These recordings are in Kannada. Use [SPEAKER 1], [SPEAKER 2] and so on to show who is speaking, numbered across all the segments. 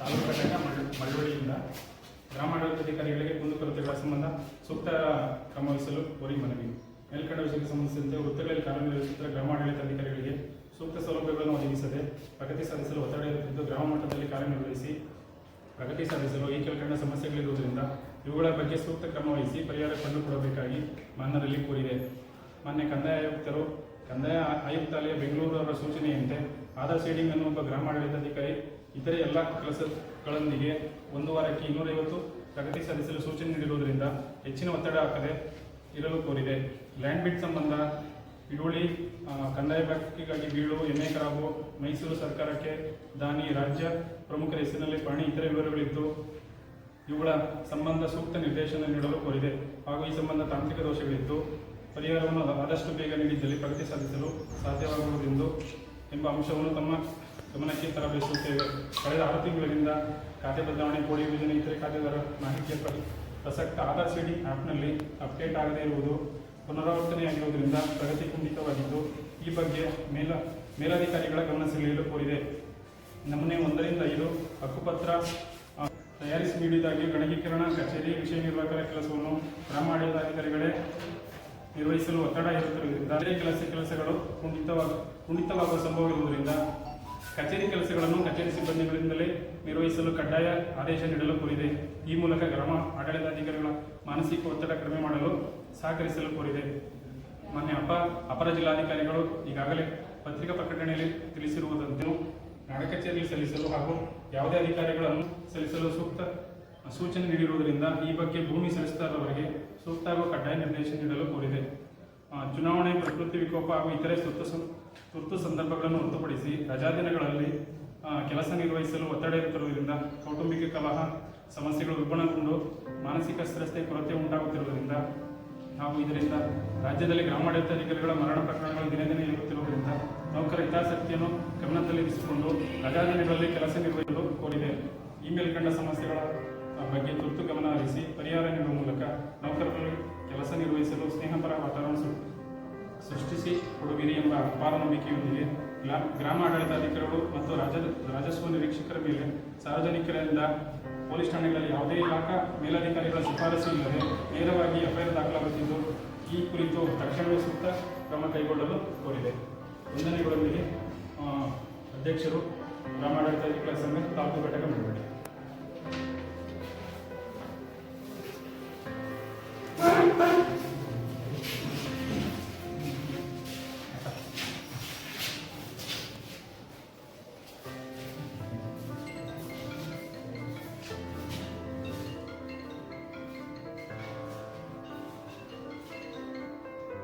[SPEAKER 1] ತಾಲೂಕು ಘಟಕ ಮಳವಳ್ಳಿಯಿಂದ ಗ್ರಾಮಾಡಳಿತಾಧಿಕಾರಿಗಳಿಗೆ ಕುಂದುಕೊರತೆಗಳ ಸಂಬಂಧ ಸೂಕ್ತ ಕ್ರಮ ವಹಿಸಲು ಕೋರಿ ಮನವಿ. ಮೇಲ್ಕಂಡ ವಿಷಯಕ್ಕೆ ಸಂಬಂಧಿಸಿದಂತೆ ವೃತ್ತಗಳಲ್ಲಿ ಕಾರ್ಯನಿರ್ವಹಿಸುತ್ತಿರುವ ಗ್ರಾಮಾಡಳಿತಾಧಿಕಾರಿಗಳಿಗೆ ಸೂಕ್ತ ಸೌಲಭ್ಯಗಳನ್ನು ಒದಗಿಸದೆ ಪ್ರಗತಿ ಸಾಧಿಸಲು ಒತ್ತಡ ಇರುತ್ತಿದ್ದು, ಗ್ರಾಮ ಮಟ್ಟದಲ್ಲಿ ಕಾರ್ಯನಿರ್ವಹಿಸಿ ಪ್ರಗತಿ ಸಾಧಿಸಲು ಈ ಕೆಳಕಂಡ ಸಮಸ್ಯೆಗಳಿರುವುದರಿಂದ ಇವುಗಳ ಬಗ್ಗೆ ಸೂಕ್ತ ಕ್ರಮ ವಹಿಸಿ ಪರಿಹಾರ ಕಂಡುಕೊಡಬೇಕಾಗಿ ಮಾನ್ಯರಲ್ಲಿ ಕೋರಿದೆ. ಮಾನ್ಯ ಕಂದಾಯ ಆಯುಕ್ತಾಲಯ ಬೆಂಗಳೂರು ಅವರ ಸೂಚನೆಯಂತೆ ಆಧಾರ್ ಸೀಡಿಂಗ್ ಅನ್ನು ಒಬ್ಬ ಗ್ರಾಮಾಡಳಿತಾಧಿಕಾರಿ ಇತರೆ ಎಲ್ಲ ಕೆಲಸಗಳೊಂದಿಗೆ 1 ವಾರಕ್ಕೆ 250 ಪ್ರಗತಿ ಸಾಧಿಸಲು ಸೂಚನೆ ನೀಡಿರುವುದರಿಂದ ಹೆಚ್ಚಿನ ಒತ್ತಡ ಹಾಕದೆ ಇರಲು ಕೋರಿದೆ. ಲ್ಯಾಂಡ್ ಬಿಡ್ ಸಂಬಂಧ ಇಡುಳಿ ಕಂದಾಯ ಬಾಕಿಗಾಗಿ ಬೀಳು, ಎಣ್ಣೆ ಕರಾಬು, ಮೈಸೂರು ಸರ್ಕಾರಕ್ಕೆ ದಾನಿ, ರಾಜ್ಯ ಪ್ರಮುಖರ ಹೆಸರಿನಲ್ಲಿ ಪಹಣಿ ಇತರೆ ವಿವರಗಳಿದ್ದು ಇವುಗಳ ಸಂಬಂಧ ಸೂಕ್ತ ನಿರ್ದೇಶನ ನೀಡಲು ಕೋರಿದೆ. ಹಾಗೂ ಈ ಸಂಬಂಧ ತಾಂತ್ರಿಕ ದೋಷಗಳಿದ್ದು ಪರಿಹಾರವನ್ನು ಆದಷ್ಟು ಬೇಗ ನೀಡಿದ್ದಲ್ಲಿ ಪ್ರಗತಿ ಸಾಧಿಸಲು ಸಾಧ್ಯವಾಗುವುದೆಂದು ಎಂಬ ಅಂಶವನ್ನು ತಮ್ಮ ಗಮನಕ್ಕೆ ತರಬಯಸುತ್ತೇವೆ. ಕಳೆದ 6 ತಿಂಗಳಿಂದ ಖಾತೆ ಬದಲಾವಣೆ, ಕೋಡಿ ಯೋಜನೆ, ಇತರೆ ಖಾತೆದಾರ ಮಾಹಿತಿಯ ಪ್ರಸಕ್ತ ಆಧಾರ್ ಸೀಡಿಂಗ್ ಆ್ಯಪ್ನಲ್ಲಿ ಅಪ್ಡೇಟ್ ಆಗದೇ ಇರುವುದು ಪುನರಾವರ್ತನೆಯಾಗಿರುವುದರಿಂದ ಪ್ರಗತಿ ಕುಂಠಿತವಾಗಿದ್ದು, ಈ ಬಗ್ಗೆ ಮೇಲಧಿಕಾರಿಗಳ ಗಮನ ಸೆಳೆಯಲು ಕೋರಿದೆ. ನಮೂನೆ 1 ರಿಂದ 5 ಹಕ್ಕುಪತ್ರ ತಯಾರಿಸಿ ನೀಡಿದಾಗಿ ಗಣಕೀಕರಣ ಕಚೇರಿ ವಿಷಯ ನಿರ್ವಾಹಕರ ಕೆಲಸವನ್ನು ಗ್ರಾಮಾಡಳಿತಾಧಿಕಾರಿಗಳೇ ನಿರ್ವಹಿಸಲು ಒತ್ತಡ ಇರುತ್ತಿರುವುದರಿಂದ ಕೆಲಸಗಳು ಕುಂಠಿತವಾಗುವ ಸಂಭವವಿರುವುದರಿಂದ ಕಚೇರಿ ಕೆಲಸಗಳನ್ನು ಕಚೇರಿ ಸಿಬ್ಬಂದಿಗಳಿಂದಲೇ ನಿರ್ವಹಿಸಲು ಕಡ್ಡಾಯ ಆದೇಶ ನೀಡಲು ಕೋರಿದೆ. ಈ ಮೂಲಕ ಗ್ರಾಮ ಆಡಳಿತಾಧಿಕಾರಿಗಳ ಮಾನಸಿಕ ಒತ್ತಡ ಕಡಿಮೆ ಮಾಡಲು ಸಹಕರಿಸಲು ಕೋರಿದೆ. ಮಾನ್ಯ ಅಪರ ಜಿಲ್ಲಾಧಿಕಾರಿಗಳು ಈಗಾಗಲೇ ಪತ್ರಿಕಾ ಪ್ರಕಟಣೆಯಲ್ಲಿ ತಿಳಿಸಿರುವುದಂತೆ ನಾಡ ಕಚೇರಿಯಲ್ಲಿ ಸಲ್ಲಿಸಲು ಹಾಗೂ ಯಾವುದೇ ಅಧಿಕಾರಿಗಳನ್ನು ಸಲ್ಲಿಸಲು ಸೂಕ್ತ ಸೂಚನೆ ನೀಡಿರುವುದರಿಂದ ಈ ಬಗ್ಗೆ ಭೂಮಿ ಸಲ್ಲಿಸಿದವರಿಗೆ ಸೂಕ್ತ ಹಾಗೂ ಕಡ್ಡಾಯ ನಿರ್ದೇಶನ ನೀಡಲು ಕೋರಿದೆ. ಚುನಾವಣೆ, ಪ್ರಕೃತಿ ವಿಕೋಪ ಹಾಗೂ ಇತರೆ ತುರ್ತು ಸಂದರ್ಭಗಳನ್ನು ಹೊರತುಪಡಿಸಿ ರಜಾದಿನಗಳಲ್ಲಿ ಕೆಲಸ ನಿರ್ವಹಿಸಲು ಒತ್ತಡ ಇರುತ್ತಿರುವುದರಿಂದ ಕೌಟುಂಬಿಕ ಕಲಹ ಸಮಸ್ಯೆಗಳು ಉಲ್ಬಣಗೊಂಡು ಮಾನಸಿಕ ಸ್ತ್ರಸ್ತೆ ಕೊರತೆ ಉಂಟಾಗುತ್ತಿರುವುದರಿಂದ ಹಾಗೂ ಇದರಿಂದ ರಾಜ್ಯದಲ್ಲಿ ಗ್ರಾಮಾಡಳಿತಾಧಿಕಾರಿಗಳ ಮರಣ ಪ್ರಕರಣಗಳು ದಿನೇ ದಿನೇ ಏರುತ್ತಿರುವುದರಿಂದ ನೌಕರ ಹಿತಾಸಕ್ತಿಯನ್ನು ಗಮನದಲ್ಲಿರಿಸಿಕೊಂಡು ರಜಾದಿನಗಳಲ್ಲಿ ಕೆಲಸ ನಿರ್ವಹಿಸಲು ಕೋರಿದೆ. ಈ ಮೇಲ್ಕಂಡ ಸಮಸ್ಯೆಗಳ ಬಗ್ಗೆ ತುರ್ತು ಗಮನ ಹರಿಸಿ ಪರಿಹಾರ ನೀಡುವ ಮೂಲಕ ನೌಕರರು ಕೆಲಸ ನಿರ್ವಹಿಸಲು ಸ್ನೇಹಪರ ವಾತಾವರಣ ಸೃಷ್ಟಿಸಿ ಕೊಡುವಿರಿ ಎಂಬ ಅಪಾರ ನಂಬಿಕೆಯೊಂದಿಗೆ ಗ್ರಾಮ ಆಡಳಿತಾಧಿಕಾರಿಗಳು ಮತ್ತು ರಾಜಸ್ವ ನಿರೀಕ್ಷಕರ ಮೇಲೆ ಸಾರ್ವಜನಿಕರಿಂದ ಪೊಲೀಸ್ ಠಾಣೆಗಳಲ್ಲಿ ಯಾವುದೇ ಇಲಾಖಾ ಮೇಲಧಿಕಾರಿಗಳ ಶಿಫಾರಸು ಇಲ್ಲದೆ ನೇರವಾಗಿ ಎಫ್ಐಆರ್ ದಾಖಲಾಗುತ್ತಿದ್ದು, ಈ ಕುರಿತು ತಕ್ಷಣವೇ ಸೂಕ್ತ ಕ್ರಮ ಕೈಗೊಳ್ಳಲು ಕೋರಿದೆ. ವಂದನೆಗಳೊಂದಿಗೆ ಅಧ್ಯಕ್ಷರು, ಗ್ರಾಮಾಡಳಿತಾಧಿಕಾರಿ ಸಂಘ, ತಾಲೂಕು ಘಟಕ ಮಳವಳ್ಳಿ.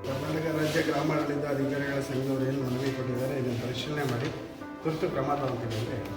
[SPEAKER 2] ಕರ್ನಾಟಕ ರಾಜ್ಯ ಗ್ರಾಮಾಡಳಿತ ಅಧಿಕಾರಿಗಳ ಸಂಘದವರು ಏನು ಮನವಿ ಕೊಟ್ಟಿದ್ದಾರೆ, ಇದನ್ನು ಪರಿಶೀಲನೆ ಮಾಡಿ ತುರ್ತು ಕ್ರಮ ತಗೊಳ್ತೀವಿ ಅಂತ ಹೇಳಿ.